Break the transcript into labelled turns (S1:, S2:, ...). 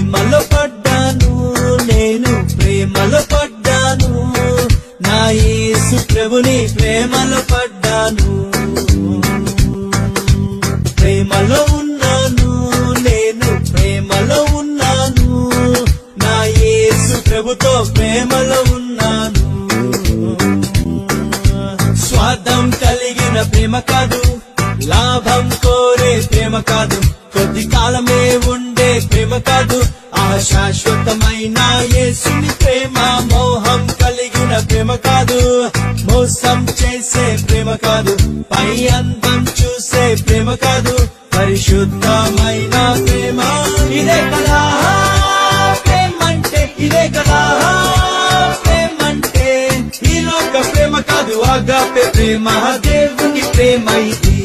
S1: ప్రేమలో పడ్డాను, నేను ప్రేమలో పడ్డాను, నా యేసు ప్రభుని ప్రేమలో పడ్డాను. ప్రేమలో ఉన్నాను, నేను ప్రేమలో ఉన్నాను, నా యేసు ప్రభుతో ప్రేమలో ఉన్నాను. స్వార్థం కలిగిన ప్రేమ కాదు, లాభం కోరే ప్రేమ కాదు, కొద్ది కాలమే ఉండే ప్రేమ కాదు, ఆ శాశ్వతమైన యేసుని ప్రేమ. మోహం కలిగిన ప్రేమ కాదు, మోసం చేసే ప్రేమ కాదు, పై అందం చూసే ప్రేమ కాదు, పరిశుద్ధమైన ప్రేమ. ఇదే కదా ప్రేమంటే, ఇదే కదా ప్రేమంటే. ఈ లోక ప్రేమ కాదు, ఆగాపే ప్రేమ, దేవుని ప్రేమ ఇది.